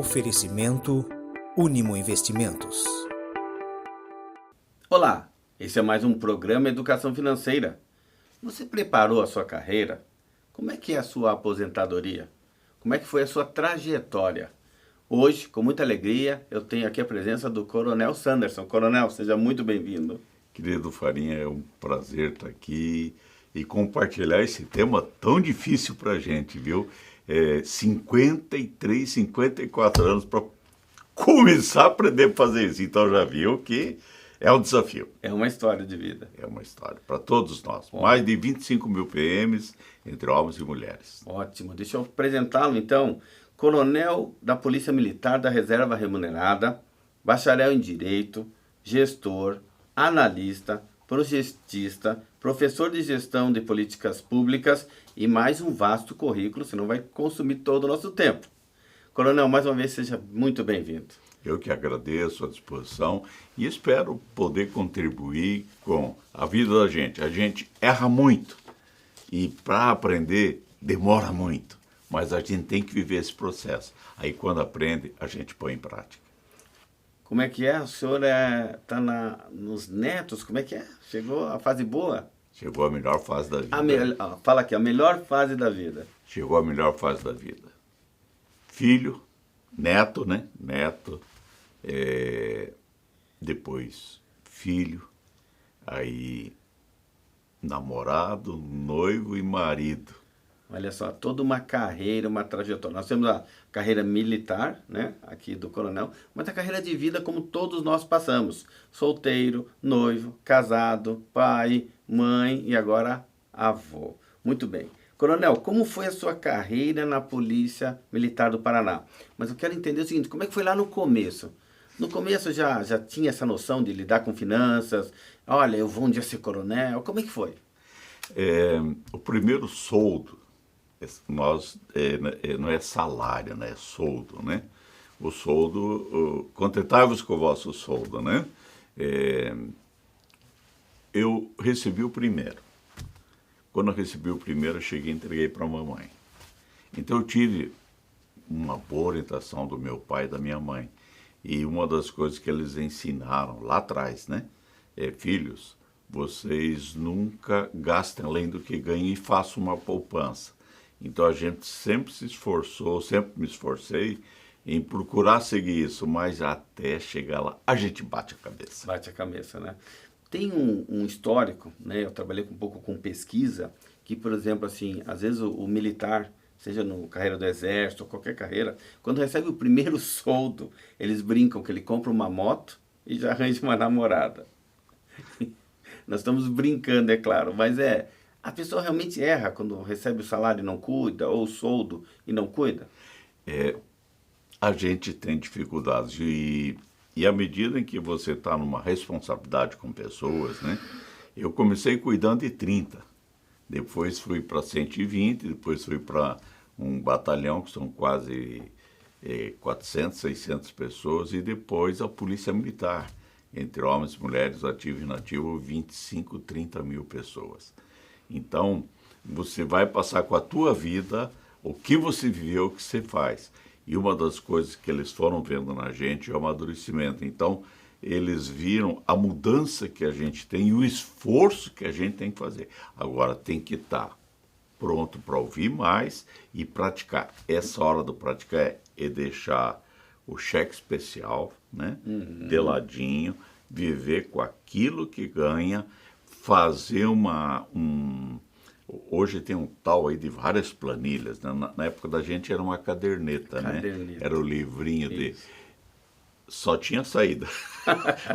Oferecimento Unimo Investimentos. Olá, esse é mais um programa Educação Financeira. Você preparou a sua carreira? Como é que é a sua aposentadoria? Como é que foi a sua trajetória? Hoje, com muita alegria, eu tenho aqui a presença do Coronel Sanderson. Coronel, seja muito bem-vindo. Querido Farinha, é um prazer estar aqui e compartilhar esse tema tão difícil para a gente, viu? 53, 54 anos para começar a aprender a fazer isso. Então já viu que é um desafio. É uma história de vida. É uma história para todos nós. Mais de 25 mil PMs entre homens e mulheres. Ótimo. Deixa eu apresentá-lo, então. Coronel da Polícia Militar da Reserva Remunerada, bacharel em Direito, gestor, analista, projetista, professor de gestão de políticas públicas e mais um vasto currículo, senão vai consumir todo o nosso tempo. Coronel, mais uma vez, seja muito bem-vindo. Eu que agradeço a disposição e espero poder contribuir com a vida da gente. A gente erra muito e para aprender demora muito, mas a gente tem que viver esse processo. Aí quando aprende, a gente põe em prática. Como é que é? O senhor está nos netos? Como é que é? Chegou a fase boa? Chegou a melhor fase da vida. Fala aqui, a melhor fase da vida. Chegou a melhor fase da vida. Filho, neto, né? Neto, depois filho, aí namorado, noivo e marido. Olha só, toda uma carreira, uma trajetória. Nós temos a carreira militar, né, aqui do coronel, mas a carreira de vida como todos nós passamos. Solteiro, noivo, casado, pai, mãe e agora avô. Muito bem. Coronel, como foi a sua carreira na Polícia Militar do Paraná? Mas eu quero entender o seguinte, como é que foi lá no começo? No começo já tinha essa noção de lidar com finanças? Olha, eu vou um dia ser coronel. Como é que foi? O primeiro soldo, não é salário, né? É soldo, né? O soldo, contentai-vos com o vosso soldo, né? Eu recebi o primeiro. Quando eu recebi o primeiro, eu cheguei e entreguei para a mamãe. Então eu tive uma boa orientação do meu pai e da minha mãe. E uma das coisas que eles ensinaram lá atrás, né? Filhos, vocês nunca gastem além do que ganhem e façam uma poupança. Então a gente sempre se esforçou, sempre me esforcei em procurar seguir isso, mas até chegar lá a gente bate a cabeça. Bate a cabeça, né? Tem um histórico, né? Eu trabalhei um pouco com pesquisa, que, por exemplo, assim, às vezes o militar, seja no carreira do exército ou qualquer carreira, quando recebe o primeiro soldo, eles brincam que ele compra uma moto e já arranja uma namorada. Nós estamos brincando, é claro, mas a pessoa realmente erra quando recebe o salário e não cuida, ou o soldo e não cuida? A gente tem dificuldades e à medida em que você está numa responsabilidade com pessoas, né? Eu comecei cuidando de 30, depois fui para 120, depois fui para um batalhão que são quase 400, 600 pessoas e depois a Polícia Militar, entre homens e mulheres, ativo e inativo, 25, 30 mil pessoas. Então, você vai passar com a tua vida o que você viveu, o que você faz. E uma das coisas que eles foram vendo na gente é o amadurecimento. Então, eles viram a mudança que a gente tem e o esforço que a gente tem que fazer. Agora, tem que estar pronto para ouvir mais e praticar. Essa hora do praticar é deixar o cheque especial, né, de ladinho, viver com aquilo que ganha, fazer Hoje tem um tal aí de várias planilhas, né? Na época da gente era uma caderneta, né? Era o livrinho só tinha saída.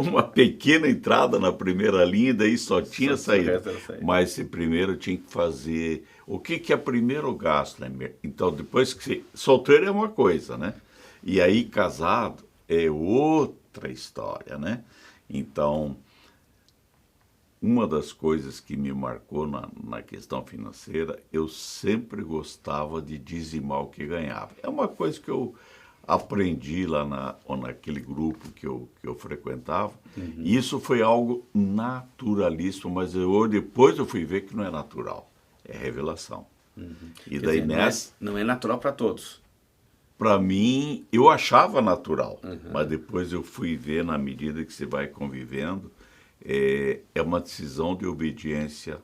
Uma pequena entrada na primeira linha, daí só tinha saída. Mas esse primeiro tinha que fazer... O que é primeiro gasto, né? Então, depois que solteiro é uma coisa, né? E aí, casado é outra história, né? Então, uma das coisas que me marcou na questão financeira, eu sempre gostava de dizimar o que ganhava. É uma coisa que eu aprendi lá naquele grupo que eu frequentava. E isso foi algo naturalíssimo, mas depois eu fui ver que não é natural, é revelação. E daí dizer, não é natural para todos. para mim, eu achava natural, mas depois eu fui ver, na medida que você vai convivendo, é uma decisão de obediência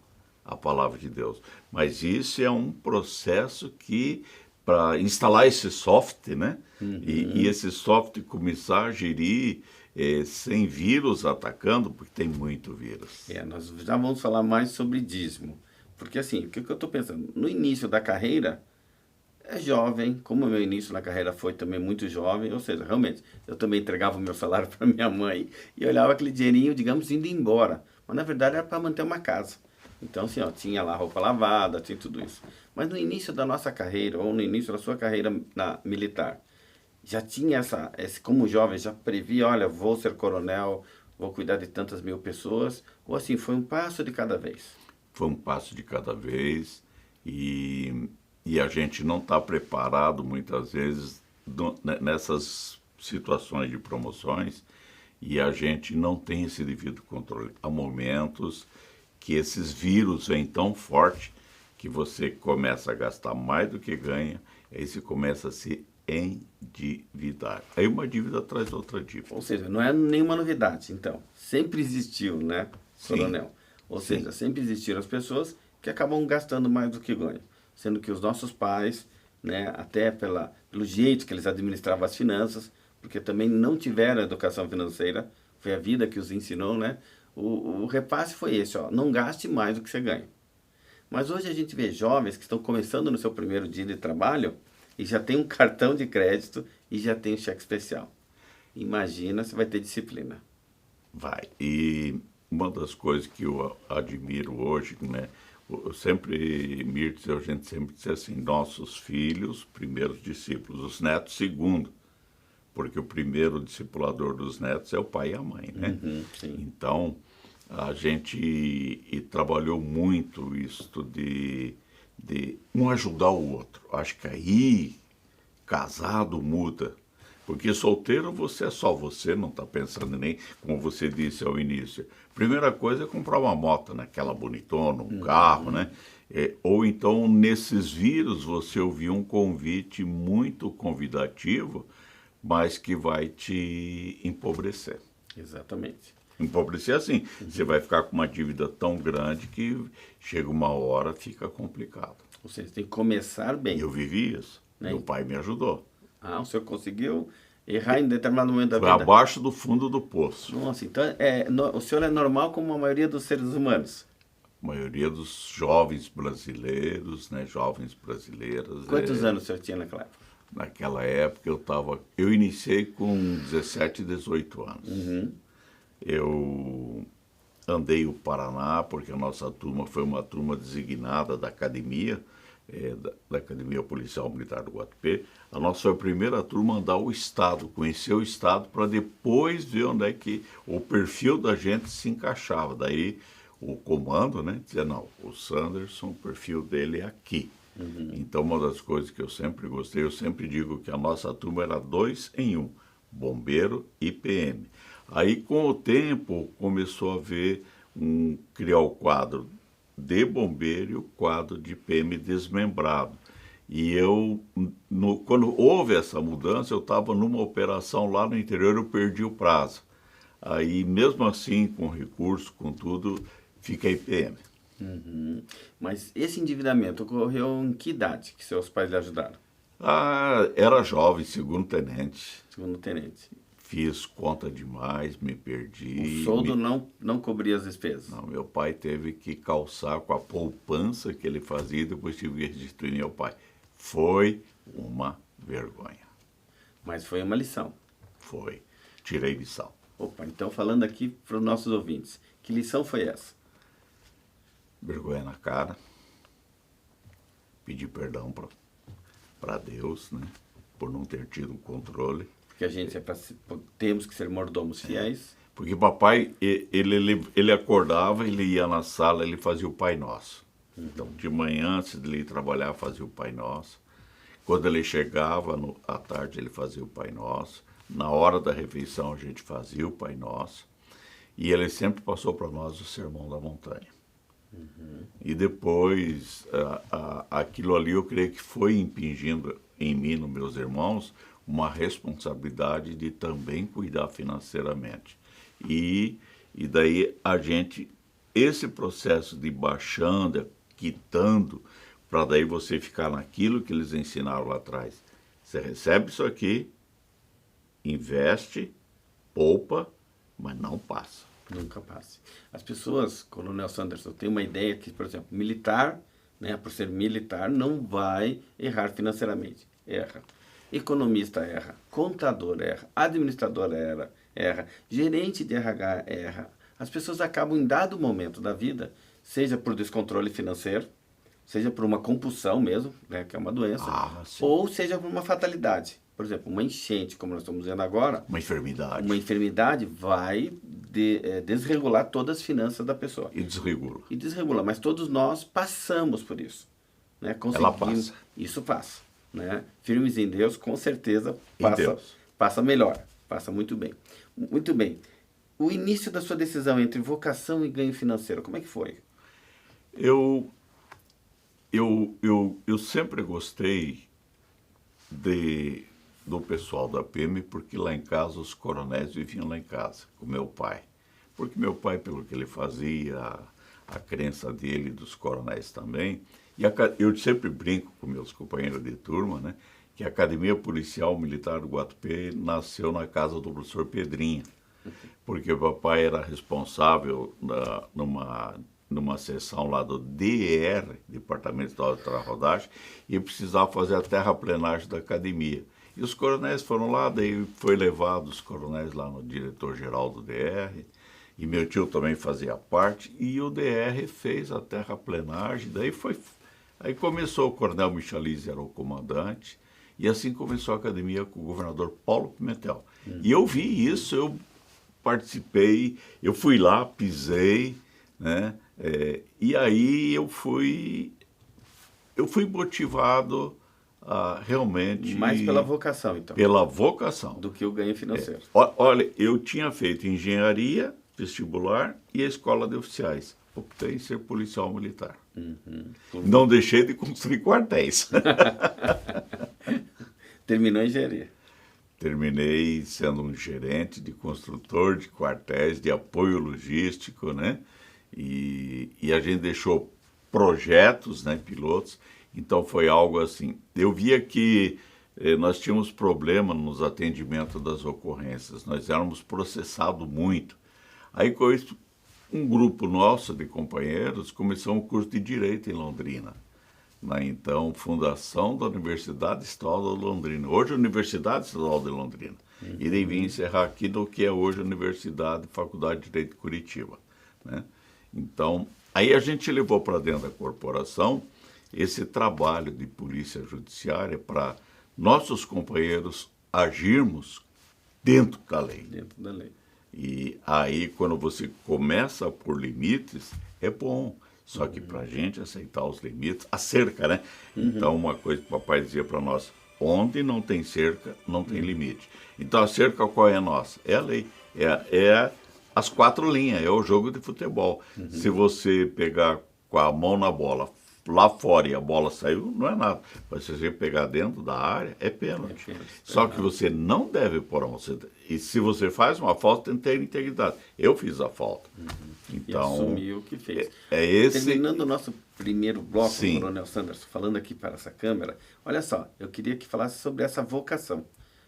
à palavra de Deus. Mas isso é um processo que, para instalar esse software, né? E esse software começar a gerir sem vírus atacando, porque tem muito vírus. Nós já vamos falar mais sobre dízimo. Porque assim, o que eu estou pensando? No início da carreira, é jovem, como o meu início na carreira foi também muito jovem, ou seja, realmente, eu também entregava o meu salário para minha mãe e olhava aquele dinheirinho, digamos, indo embora. Mas na verdade era para manter uma casa. Então, assim, ó, tinha lá roupa lavada, tinha tudo isso. Mas no início da nossa carreira, ou no início da sua carreira militar, já tinha como jovem, já previa, olha, vou ser coronel, vou cuidar de tantas mil pessoas, ou assim, foi um passo de cada vez? Foi um passo de cada vez e a gente não está preparado muitas vezes nessas situações de promoções e a gente não tem esse devido controle. Há momentos que esses vírus vêm tão forte que você começa a gastar mais do que ganha, aí você começa a se endividar. Aí uma dívida traz outra dívida. Ou seja, não é nenhuma novidade, então. Sempre existiu, né, coronel? Ou seja, sempre existiram as pessoas que acabam gastando mais do que ganham. Sendo que os nossos pais, né, até pelo jeito que eles administravam as finanças, porque também não tiveram educação financeira, foi a vida que os ensinou, né? O repasse foi esse, ó, não gaste mais do que você ganha. Mas hoje a gente vê jovens que estão começando no seu primeiro dia de trabalho e já tem um cartão de crédito e já tem um cheque especial. Imagina se vai ter disciplina. Vai. E uma das coisas que eu admiro hoje, né? Mirtz, a gente sempre diz assim, nossos filhos, primeiros discípulos, os netos, segundo. Porque o primeiro discipulador dos netos é o pai e a mãe, né? Então, a gente trabalhou muito isso de um ajudar o outro. Acho que aí, casado, muda. Porque solteiro você é só você, não está pensando nem, como você disse ao início. Primeira coisa é comprar uma moto, né? Aquela bonitona, um carro, né? Ou então, nesses vírus, você ouvir um convite muito convidativo, mas que vai te empobrecer. Exatamente. Empobrecer assim, você vai ficar com uma dívida tão grande que chega uma hora, fica complicado. Ou seja, tem que começar bem. Eu vivi isso, né? Meu pai me ajudou. Ah, o senhor conseguiu errar em determinado momento da Foi vida? abaixo do fundo do poço. Nossa, então o senhor é normal como a maioria dos seres humanos? A maioria dos jovens brasileiros, né, jovens brasileiras. Quantos anos o senhor tinha naquela época? Naquela época eu iniciei com 17, 18 anos. Eu andei o Paraná, porque a nossa turma foi uma turma designada da academia, da Academia Policial Militar do Guatupê. A nossa foi a primeira turma a andar o Estado, conhecer o Estado, para depois ver onde é que o perfil da gente se encaixava. Daí o comando, né, dizia, não, o Sanderson, o perfil dele é aqui. Então, uma das coisas que eu sempre gostei, eu sempre digo que a nossa turma era 2 em 1, bombeiro e PM. Aí, com o tempo, começou a criar o quadro de bombeiro e o quadro de PM desmembrado. E quando houve essa mudança, eu estava numa operação lá no interior, eu perdi o prazo. Aí, mesmo assim, com recurso, com tudo, fiquei PM. Mas esse endividamento ocorreu em que idade que seus pais lhe ajudaram? Era jovem, segundo tenente. Segundo tenente. Fiz conta demais, me perdi. O soldo não cobria as despesas? Não, meu pai teve que calçar com a poupança que ele fazia e depois tive que restituir meu pai. Foi uma vergonha. Mas foi uma lição. Foi. Tirei lição. Opa, então falando aqui para os nossos ouvintes, que lição foi essa? Vergonha na cara. Pedir perdão para Deus, né? Por não ter tido o controle. Porque a gente temos que ser mordomos fiéis. Porque papai, ele acordava, ele ia na sala, ele fazia o Pai Nosso. Então, de manhã, antes de ele ir trabalhar, fazia o Pai Nosso. Quando ele chegava, à tarde, ele fazia o Pai Nosso. Na hora da refeição, a gente fazia o Pai Nosso. E ele sempre passou para nós o Sermão da Montanha. E depois, aquilo ali, eu creio que foi impingindo em mim, nos meus irmãos, uma responsabilidade de também cuidar financeiramente. E daí esse processo de baixando, quitando, para daí você ficar naquilo que eles ensinaram lá atrás. Você recebe isso aqui, investe, poupa, mas não passa. Nunca passe. As pessoas, Coronel Sanderson, têm uma ideia que, por exemplo, militar, né, por ser militar, não vai errar financeiramente. Erra. Economista erra. Contador erra. Administrador erra. Gerente de RH erra. As pessoas acabam em dado momento da vida, seja por descontrole financeiro, seja por uma compulsão mesmo, né, que é uma doença, ou seja por uma fatalidade. Por exemplo, uma enchente, como nós estamos vendo agora. Uma enfermidade. Uma enfermidade vai desregular todas as finanças da pessoa. E desregula. E desregula, mas todos nós passamos por isso. Né? Ela passa. Isso passa. Né? Firmes em Deus, com certeza, Deus. Passa melhor. Passa muito bem. Muito bem. O início da sua decisão entre vocação e ganho financeiro, como é que foi? Eu sempre gostei do pessoal da PM, porque lá em casa os coronéis viviam lá em casa, com meu pai. Porque meu pai, pelo que ele fazia, a crença dele, dos coronéis também, eu sempre brinco com meus companheiros de turma, né, que a Academia Policial Militar do Guatupê nasceu na casa do professor Pedrinha, porque o papai era responsável numa seção lá do DER, Departamento de Rodagem, e precisava fazer a terraplenagem da academia. E os coronéis foram lá, daí foi levado os coronéis lá no diretor-geral do DR, e meu tio também fazia parte, e o DR fez a terraplenagem, aí começou, o coronel Michalize era o comandante, e assim começou a academia com o governador Paulo Pimentel. E eu vi isso, eu participei, eu fui lá, pisei, né? E aí eu fui motivado a realmente... Mais pela vocação, então. Pela vocação. Do que o ganho financeiro. Olha, eu tinha feito engenharia, vestibular e a escola de oficiais. Optei em ser policial militar. Não deixei de construir quartéis. Terminou a engenharia. Terminei sendo um gerente de construtor de quartéis, de apoio logístico, né? E a gente deixou projetos, né, pilotos, então foi algo assim. Eu via que nós tínhamos problema nos atendimentos das ocorrências, nós éramos processados muito. Aí com isso, um grupo nosso de companheiros começou um curso de Direito em Londrina, na então Fundação da Universidade Estadual de Londrina, hoje Universidade Estadual de Londrina, e daí vim encerrar aqui no que é hoje a Universidade Faculdade de Direito de Curitiba, né? Então, aí a gente levou para dentro da corporação esse trabalho de polícia judiciária para nossos companheiros agirmos dentro da lei. Dentro da lei. E aí, quando você começa por limites, é bom. Só que para a gente aceitar os limites, a cerca, né? Então, uma coisa que o papai dizia para nós, onde não tem cerca, não tem limite. Então, a cerca qual é a nossa? É a lei. É as 4 linhas, é o jogo de futebol. Se você pegar com a mão na bola lá fora e a bola saiu, não é nada. Mas se você pegar dentro da área, é pênalti. Só que você não deve pôr a mão. E se você faz uma falta, tem que ter integridade. Eu fiz a falta. Então, e assumiu o que fez. Esse... Terminando o nosso primeiro bloco, Sim. Coronel Sanderson, falando aqui para essa câmera, olha só, eu queria que falasse sobre essa vocação.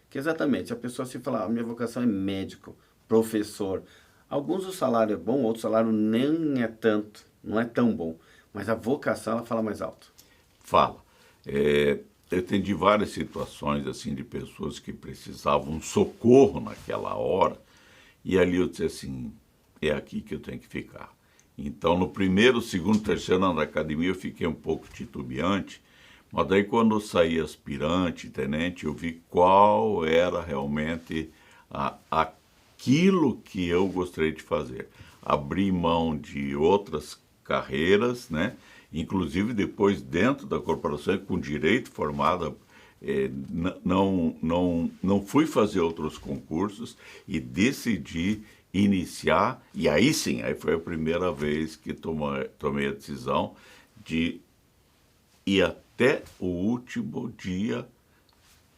Que exatamente, a pessoa se falar, a minha vocação é médico, professor. Alguns o salário é bom, outro salário nem é tanto, não é tão bom. Mas a vocação, ela fala mais alto. Fala. Eu atendi várias situações assim de pessoas que precisavam socorro naquela hora. E ali eu disse assim, é aqui que eu tenho que ficar. Então, no primeiro, segundo, terceiro ano da academia, eu fiquei um pouco titubeante. Mas daí, quando eu saí aspirante, tenente, eu vi qual era realmente aquilo que eu gostaria de fazer. Abri mão de outras carreiras, né? Inclusive depois dentro da corporação, com direito formado, não fui fazer outros concursos e decidi iniciar, e aí sim, aí foi a primeira vez que tomei a decisão de ir até o último dia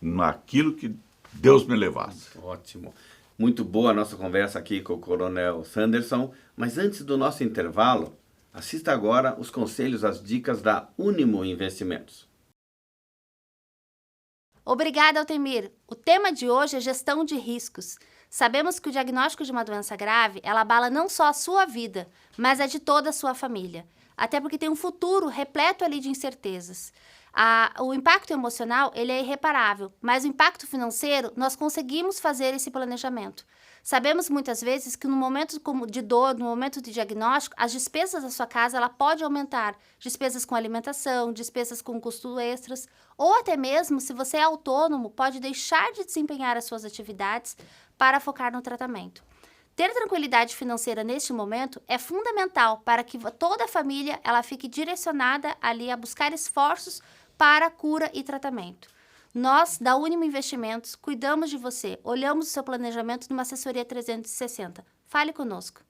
naquilo que Deus me levasse. Ótimo. Muito boa a nossa conversa aqui com o Coronel Sanderson, mas antes do nosso intervalo, assista agora os conselhos, as dicas da Unimo Investimentos. Obrigada, Altemir. O tema de hoje é gestão de riscos. Sabemos que o diagnóstico de uma doença grave, ela abala não só a sua vida, mas a de toda a sua família. Até porque tem um futuro repleto ali de incertezas. O impacto emocional, ele é irreparável, mas o impacto financeiro, nós conseguimos fazer esse planejamento. Sabemos muitas vezes que no momento de dor, no momento de diagnóstico, as despesas da sua casa ela pode aumentar. Despesas com alimentação, despesas com custos extras, ou até mesmo, se você é autônomo, pode deixar de desempenhar as suas atividades para focar no tratamento. Ter tranquilidade financeira neste momento é fundamental para que toda a família ela fique direcionada ali a buscar esforços para a cura e tratamento. Nós, da Unimo Investimentos, cuidamos de você, olhamos o seu planejamento numa assessoria 360. Fale conosco.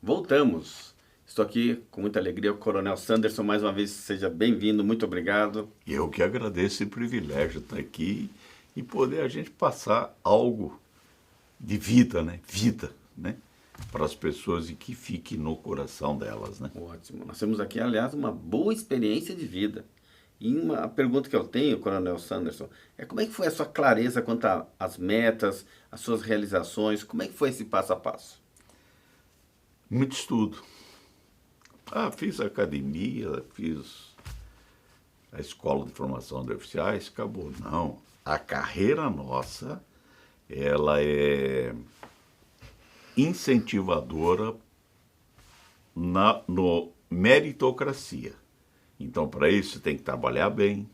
Voltamos. Estou aqui com muita alegria, o Coronel Sanderson, mais uma vez, seja bem-vindo, muito obrigado. Eu que agradeço esse privilégio de estar aqui e poder a gente passar algo de vida, né? Vida, né? Para as pessoas e que fique no coração delas, né? Ótimo. Nós temos aqui, aliás, uma boa experiência de vida. E uma pergunta que eu tenho, Coronel Sanderson, é como é que foi a sua clareza quanto às metas, às suas realizações, como é que foi esse passo a passo? Muito estudo. Fiz academia, fiz a escola de formação de oficiais, acabou. Não, a carreira nossa, ela é incentivadora no meritocracia. Então, para isso, você tem que trabalhar bem,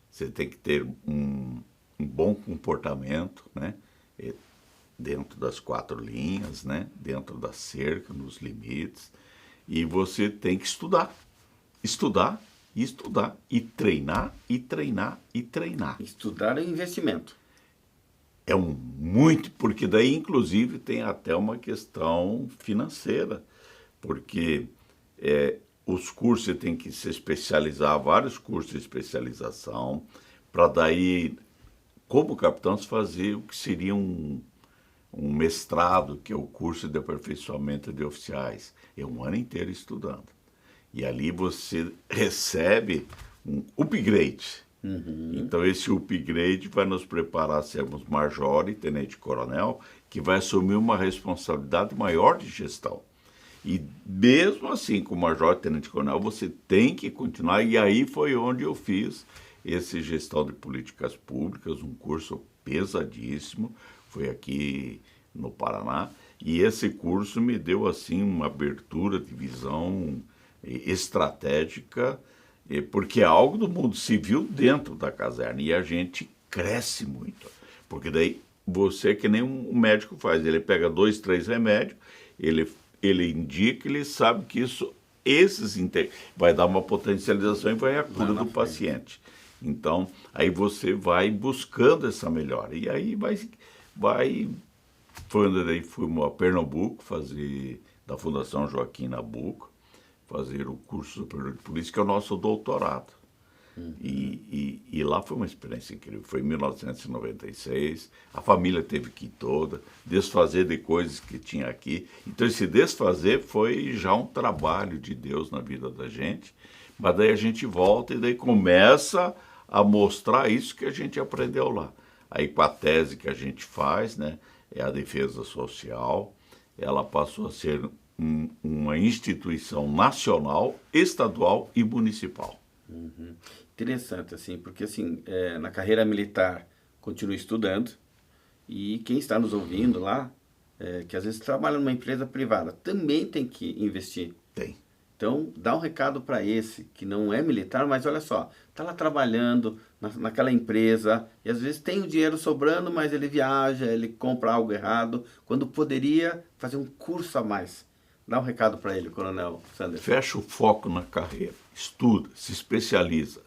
você tem que ter um bom comportamento, né? Dentro das 4 linhas, né? Dentro da cerca, nos limites. E você tem que estudar, estudar e estudar, e treinar, e treinar, e treinar. Estudar é um investimento. É muito, porque daí, inclusive, tem até uma questão financeira, porque os cursos, você tem que se especializar, vários cursos de especialização, para daí, como capitão, fazer o que seria um mestrado, que é o curso de aperfeiçoamento de oficiais. É um ano inteiro estudando. E ali você recebe um upgrade. Então, esse upgrade vai nos preparar a sermos major e tenente-coronel, que vai assumir uma responsabilidade maior de gestão. E mesmo assim, como major e tenente-coronel, você tem que continuar. E aí foi onde eu fiz esse gestão de políticas públicas, um curso pesadíssimo. foi aqui no Paraná, e esse curso me deu assim uma abertura de visão estratégica, porque é algo do mundo civil dentro da caserna, e a gente cresce muito, porque daí você, que nem um médico faz, ele pega 2, 3 remédios, ele indica, ele sabe que esses vai dar uma potencialização e vai à cura do paciente. Então, aí você vai buscando essa melhora. E aí daí fui a Pernambuco, da Fundação Joaquim Nabuco, fazer o curso superior de polícia, que é o nosso doutorado. E lá foi uma experiência incrível. Foi em 1996, a família teve que ir toda, desfazer de coisas que tinha aqui. Então, esse desfazer foi já um trabalho de Deus na vida da gente, mas daí a gente volta e daí começa a mostrar isso que a gente aprendeu lá. Aí, com a tese que a gente faz, né, é a defesa social, ela passou a ser uma instituição nacional, estadual e municipal. Interessante, assim, porque assim, na carreira militar continua estudando, e quem está nos ouvindo lá, que às vezes trabalha numa empresa privada, também tem que investir. Tem. Então, dá um recado para esse que não é militar, mas olha só, está lá trabalhando naquela empresa, e às vezes tem o dinheiro sobrando, mas ele viaja, ele compra algo errado, quando poderia fazer um curso a mais. Dá um recado para ele, Coronel Sanders. Fecha o foco na carreira, estuda, se especializa.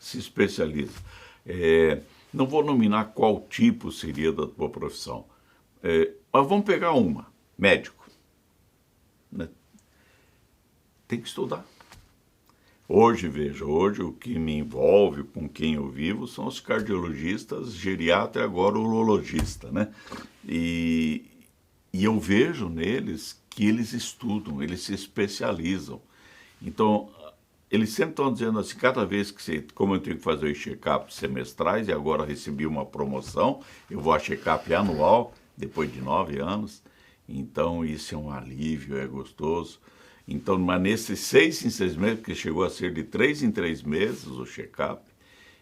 Não vou nominar qual tipo seria da tua profissão, mas vamos pegar uma, médico. Né? Tem que estudar. Hoje o que me envolve, com quem eu vivo, são os cardiologistas, geriatra e agora o urologista, né? E eu vejo neles que eles estudam, eles se especializam. Então, eles sempre estão dizendo assim, cada vez como eu tenho que fazer os check-ups semestrais, e agora recebi uma promoção, eu vou a check-up anual, depois de 9 anos, então isso é um alívio, é gostoso. Então, mas nesses 6 em 6 meses, porque chegou a ser de 3 em 3 meses o check-up,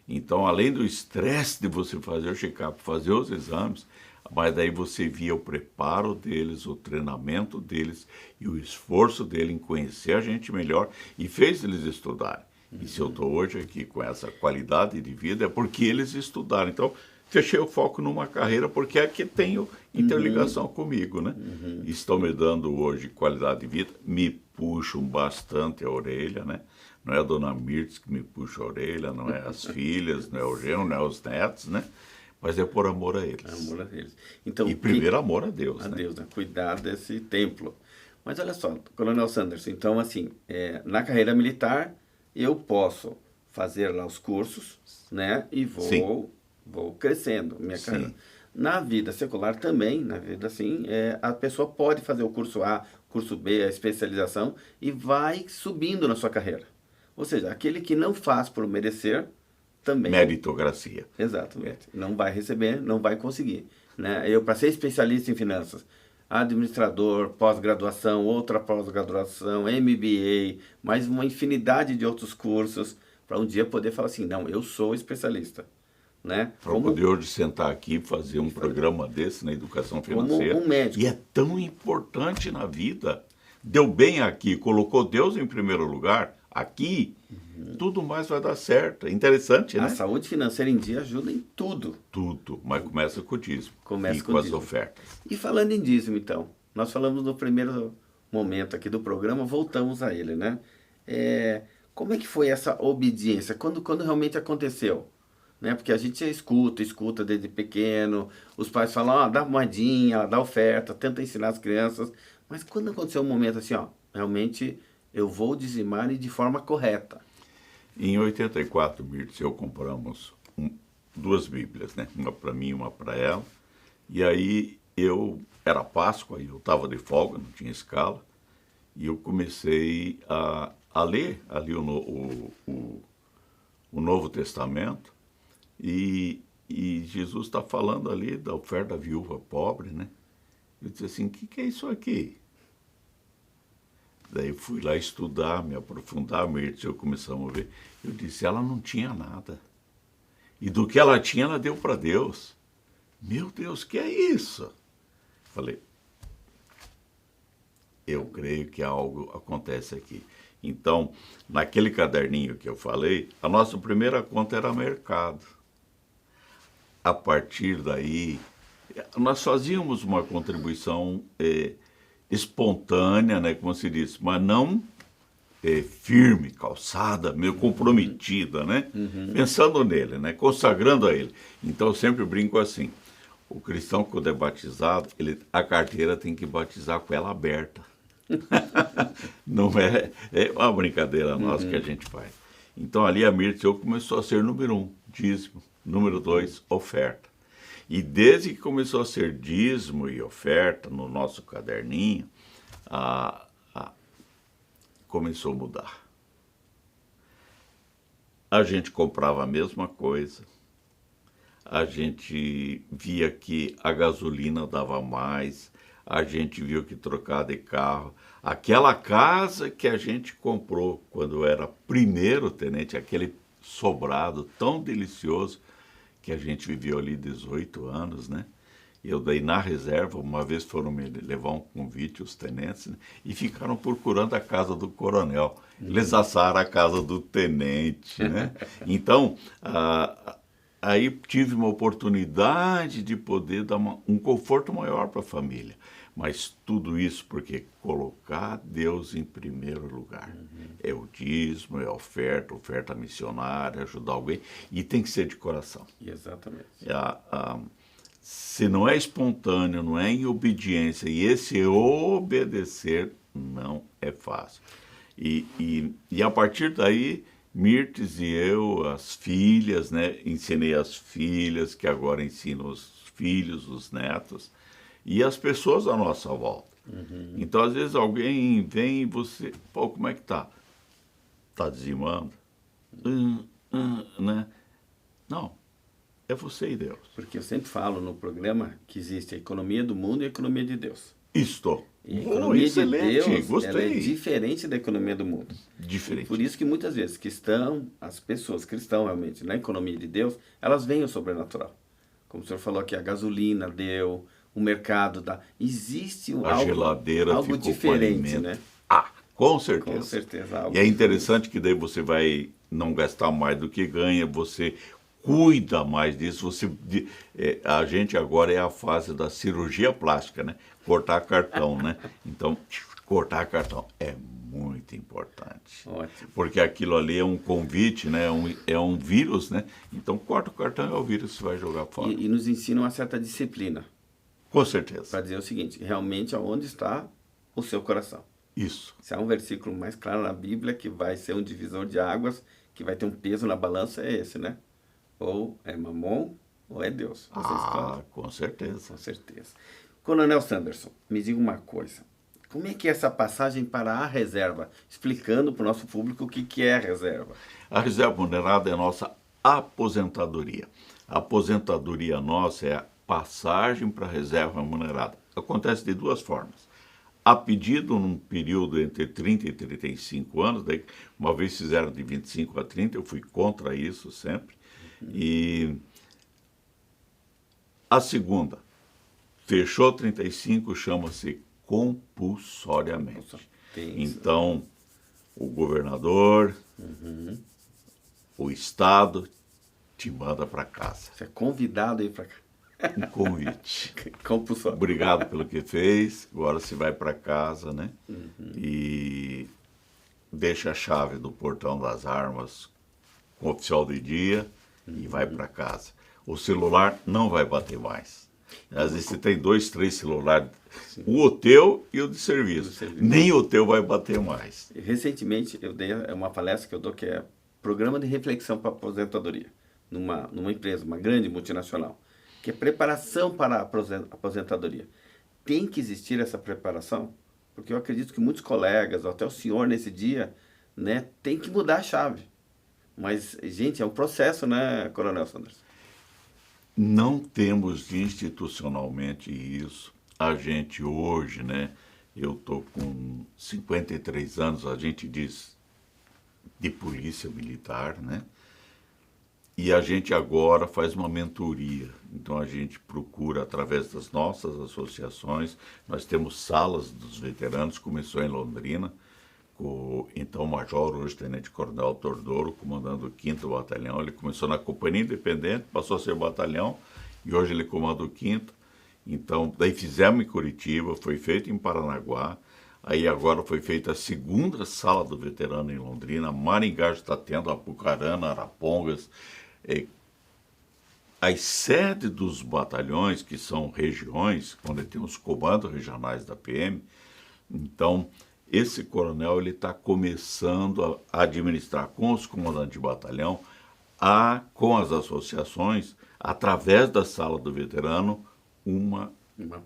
então, além do estresse de você fazer o check-up, fazer os exames, mas daí você via o preparo deles, o treinamento deles e o esforço dele em conhecer a gente melhor e fez eles estudarem. E se eu estou hoje aqui com essa qualidade de vida é porque eles estudaram. Então, fechei o foco numa carreira porque é que tenho interligação comigo, né? Estão me dando hoje qualidade de vida, me puxam bastante a orelha, né? Não é a dona Mirtz que me puxa a orelha, não é as filhas, não é o genro, não é os netos, né? Mas é por amor a eles. Amor a eles. Então, e primeiro amor a Deus. A né? Deus, né? Cuidar desse templo. Mas olha só, Coronel Sanders, então assim, na carreira militar eu posso fazer lá os cursos, né? E vou crescendo minha carreira. Na vida secular também, na vida assim, a pessoa pode fazer o curso A, curso B, a especialização e vai subindo na sua carreira. Ou seja, aquele que não faz por merecer, também. Meritocracia. Exatamente. Não vai receber, não vai conseguir. Né? Eu, para ser especialista em finanças, administrador, pós-graduação, outra pós-graduação, MBA, mais uma infinidade de outros cursos, para um dia poder falar assim, não, eu sou especialista. Né? Para poder hoje sentar aqui e fazer um programa desse na educação financeira. Como um médico. E é tão importante na vida. Deu bem aqui, colocou Deus em primeiro lugar, aqui, tudo mais vai dar certo. É interessante, né? A saúde financeira em dia ajuda em tudo. Tudo, mas começa com o dízimo. Começa e com as dízimo. ofertas. E falando em dízimo, então, nós falamos no primeiro momento aqui do programa, voltamos a ele, né? Como é que foi essa obediência? Quando realmente aconteceu? Né? Porque a gente escuta desde pequeno, os pais falam, dá moedinha, dá oferta, tenta ensinar as crianças, mas quando aconteceu um momento assim, realmente eu vou dizimar e de forma correta. Em 84, Mirtz, eu compramos 2 Bíblias, né? Uma para mim e uma para ela, e aí era Páscoa, e eu estava de folga, não tinha escala, e eu comecei a ler ali o Novo Testamento, e Jesus está falando ali da oferta da viúva pobre, né? Eu disse assim, o que é isso aqui? Daí eu fui lá estudar, me aprofundar, eu começamos a ver. Eu disse, ela não tinha nada. E do que ela tinha, ela deu para Deus. Meu Deus, que é isso? Falei, eu creio que algo acontece aqui. Então, naquele caderninho que eu falei, a nossa primeira conta era mercado. A partir daí, nós fazíamos uma contribuição espontânea, né, como se diz, mas não firme, calçada, meio comprometida, né? Pensando nele, né, consagrando a ele. Então, eu sempre brinco assim, o cristão, quando é batizado, a carteira tem que batizar com ela aberta. Não é uma brincadeira nossa que a gente faz. Então ali a Mirtz começou a ser número 1, dízimo, número 2, oferta. E desde que começou a ser dízimo e oferta no nosso caderninho, começou a mudar. A gente comprava a mesma coisa, a gente via que a gasolina dava mais, a gente viu que trocar de carro. Aquela casa que a gente comprou quando era primeiro tenente, aquele sobrado tão delicioso, que a gente viveu ali 18 anos, né? Eu daí na reserva, uma vez foram me levar um convite, os tenentes, né? E ficaram procurando a casa do coronel. Eles assaram a casa do tenente, né? Então, aí tive uma oportunidade de poder dar um conforto maior para a família. Mas tudo isso porque colocar Deus em primeiro lugar. É o dízimo, é a oferta missionária, ajudar alguém, e tem que ser de coração. Exatamente. Se não é espontâneo, não é em obediência, e esse obedecer não é fácil. E a partir daí, Mirtz e eu, as filhas, né, ensinei as filhas, que agora ensinam os filhos, os netos, e as pessoas à nossa volta. Então, às vezes, alguém vem e você... Pô, como é que tá? Tá dizimando? Né? Não. É você e Deus. Porque eu sempre falo no programa que existe a economia do mundo e a economia de Deus. Isto. E a economia de Deus, gostei. ela é diferente da economia do mundo. Diferente. E por isso que muitas vezes as pessoas cristãs realmente na economia de Deus, elas veem o sobrenatural. Como o senhor falou aqui, a gasolina deu, o mercado dá. Existe algo diferente, né? Com certeza. Com certeza. E é interessante que daí você vai não gastar mais do que ganha, você cuida mais disso. A gente agora é a fase da cirurgia plástica, né? Cortar cartão, né? Então, cortar cartão é muito importante. Ótimo. Porque aquilo ali é um convite, né? É um vírus, né? Então, corta o cartão, é o vírus que vai jogar fora. E nos ensina uma certa disciplina. Com certeza. Para dizer o seguinte, realmente aonde está o seu coração. Isso. Se há um versículo mais claro na Bíblia que vai ser um divisor de águas, que vai ter um peso na balança, é esse, né? Ou é Mamon ou é Deus. Você escolhe. Com certeza. Com certeza. Coronel Sanderson, me diga uma coisa. Como é que é essa passagem para a reserva? Explicando para o nosso público o que é a reserva. A reserva remunerada é a nossa aposentadoria. A aposentadoria nossa é a passagem para a reserva remunerada. Acontece de duas formas. A pedido num período entre 30 e 35 anos, daí uma vez fizeram de 25 a 30, eu fui contra isso sempre. E a segunda, fechou 35, chama-se compulsoriamente. Então, o governador, o Estado te manda para casa. Você é convidado a ir para cá. Um convite. Compulsório. Obrigado pelo que fez, agora você vai para casa, né? E deixa a chave do portão das armas com o oficial de dia e vai para casa. O celular não vai bater mais. Às vezes você tem 2, 3 celulares, o teu e o de serviço. Nem o teu vai bater mais. Recentemente eu dei uma palestra que eu dou que é Programa de Reflexão para a Aposentadoria, numa empresa, uma grande multinacional, que é preparação para a aposentadoria. Tem que existir essa preparação, porque eu acredito que muitos colegas, ou até o senhor nesse dia, né, tem que mudar a chave. Mas, gente, é um processo, né, Coronel Sanderson? Não temos institucionalmente isso. A gente hoje, né, eu estou com 53 anos, a gente diz de polícia militar, né? E a gente agora faz uma mentoria. Então a gente procura, através das nossas associações, nós temos salas dos veteranos, começou em Londrina, com o então Major, hoje Tenente Coronel Tordoro, comandando o 5º Batalhão. Ele começou na Companhia Independente, passou a ser batalhão, e hoje ele comanda o 5º. Então, daí fizemos em Curitiba, foi feito em Paranaguá, aí agora foi feita a 2ª sala do veterano em Londrina, Maringá está tendo, Apucarana, Arapongas. As sedes dos batalhões, que são regiões, onde tem os comandos regionais da PM, então esse coronel ele está começando a administrar com os comandantes de batalhão, com as associações, através da sala do veterano, uma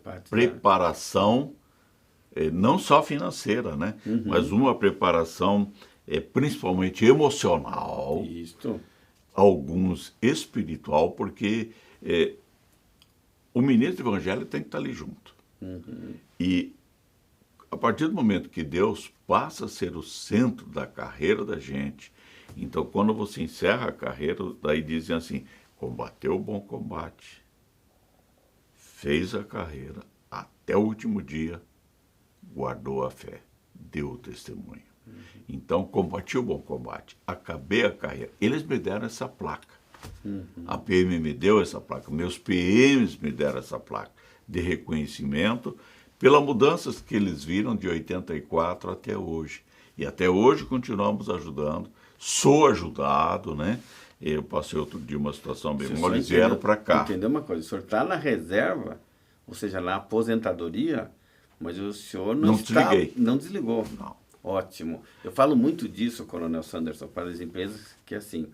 parte preparação, não só financeira, né? Mas uma preparação principalmente emocional. Isto. Alguns espiritual, porque o ministro do Evangelho tem que estar ali junto. E a partir do momento que Deus passa a ser o centro da carreira da gente, então quando você encerra a carreira, daí dizem assim, combateu o bom combate, fez a carreira até o último dia, guardou a fé, deu o testemunho. Então, combati o bom combate, acabei a carreira. Eles me deram essa placa. A PM me deu essa placa, meus PMs me deram essa placa de reconhecimento pelas mudanças que eles viram de 84 até hoje. E até hoje continuamos ajudando. Sou ajudado, né? Eu passei outro dia uma situação bem mal, eles vieram para cá. Entendeu uma coisa? O senhor está na reserva, ou seja, na aposentadoria, mas o senhor não desligou. Não. Ótimo. Eu falo muito disso, Coronel Sanderson, para as empresas, que assim,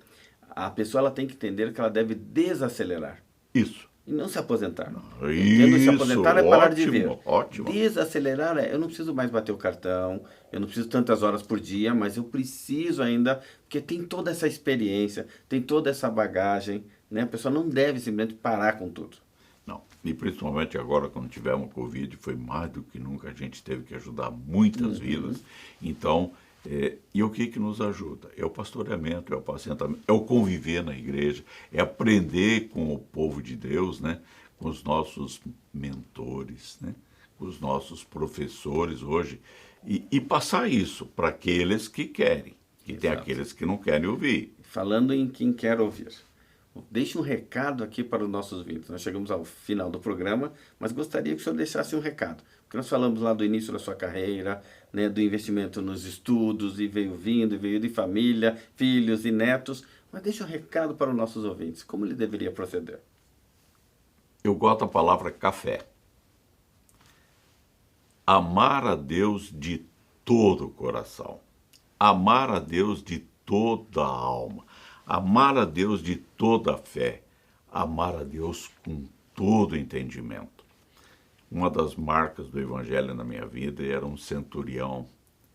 a pessoa ela tem que entender que ela deve desacelerar. Isso. E não se aposentar. Isso, se aposentar é parar de viver. Ótimo. Desacelerar eu não preciso mais bater o cartão, eu não preciso tantas horas por dia, mas eu preciso ainda, porque tem toda essa experiência, tem toda essa bagagem, né? A pessoa não deve simplesmente parar com tudo. Não, e principalmente agora quando tivemos Covid, foi mais do que nunca, a gente teve que ajudar muitas vidas. Então, e o que nos ajuda? É o pastoreamento, é o apacentamento, é o conviver na igreja, é aprender com o povo de Deus, né? Com os nossos mentores, né? Com os nossos professores hoje, e passar isso para aqueles que querem, que tem aqueles que não querem ouvir. Falando em quem quer ouvir, deixe um recado aqui para os nossos ouvintes. Nós chegamos ao final do programa, mas gostaria que o senhor deixasse um recado. Porque nós falamos lá do início da sua carreira, né, do investimento nos estudos, e veio de família, filhos e netos. Mas deixe um recado para os nossos ouvintes. Como ele deveria proceder? Eu gosto da palavra café. Amar a Deus de todo o coração. Amar a Deus de toda a alma. Amar a Deus de toda a fé, amar a Deus com todo o entendimento. Uma das marcas do Evangelho na minha vida era um centurião.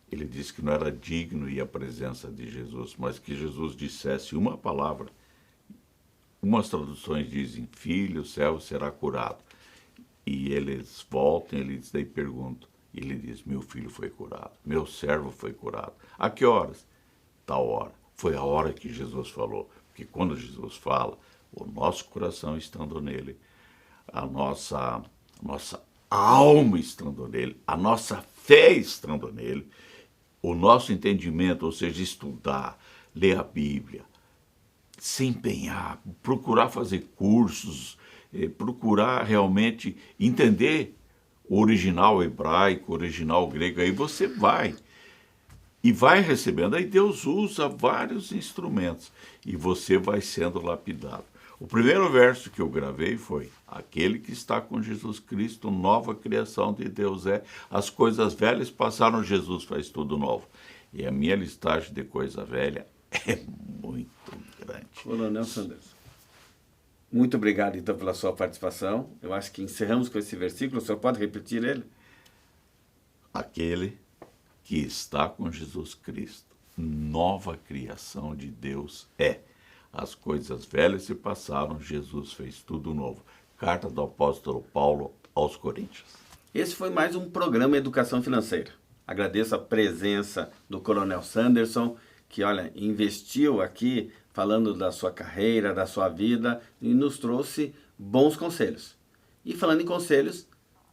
Ele disse que não era digno ir à presença de Jesus, mas que Jesus dissesse uma palavra. Umas traduções dizem, filho, o servo será curado. E eles voltam, eles daí perguntam. E ele diz, meu filho foi curado, meu servo foi curado. A que horas? Tal hora. Foi a hora que Jesus falou, porque quando Jesus fala, o nosso coração estando nele, a nossa alma estando nele, a nossa fé estando nele, o nosso entendimento, ou seja, estudar, ler a Bíblia, se empenhar, procurar fazer cursos, procurar realmente entender o original hebraico, o original grego, aí você vai. E vai recebendo, aí Deus usa vários instrumentos e você vai sendo lapidado. O primeiro verso que eu gravei foi, aquele que está com Jesus Cristo, nova criação de Deus é, as coisas velhas passaram, Jesus faz tudo novo. E a minha listagem de coisa velha é muito grande. Coronel Sanderson, muito obrigado então pela sua participação. Eu acho que encerramos com esse versículo, o senhor pode repetir ele? Aquele que está com Jesus Cristo, nova criação de Deus é. As coisas velhas se passaram, Jesus fez tudo novo. Carta do apóstolo Paulo aos Coríntios. Esse foi mais um programa Educação Financeira. Agradeço a presença do Coronel Sanderson, que, olha, investiu aqui falando da sua carreira, da sua vida, e nos trouxe bons conselhos. E falando em conselhos,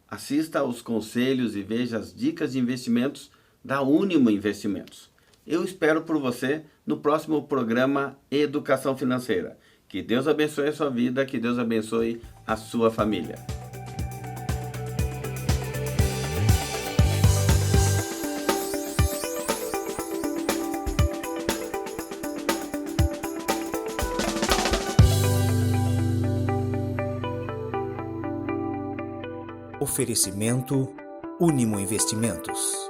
assista aos conselhos e veja as dicas de investimentos da Unimo Investimentos. Eu espero por você no próximo programa Educação Financeira. Que Deus abençoe a sua vida, que Deus abençoe a sua família. Oferecimento Unimo Investimentos.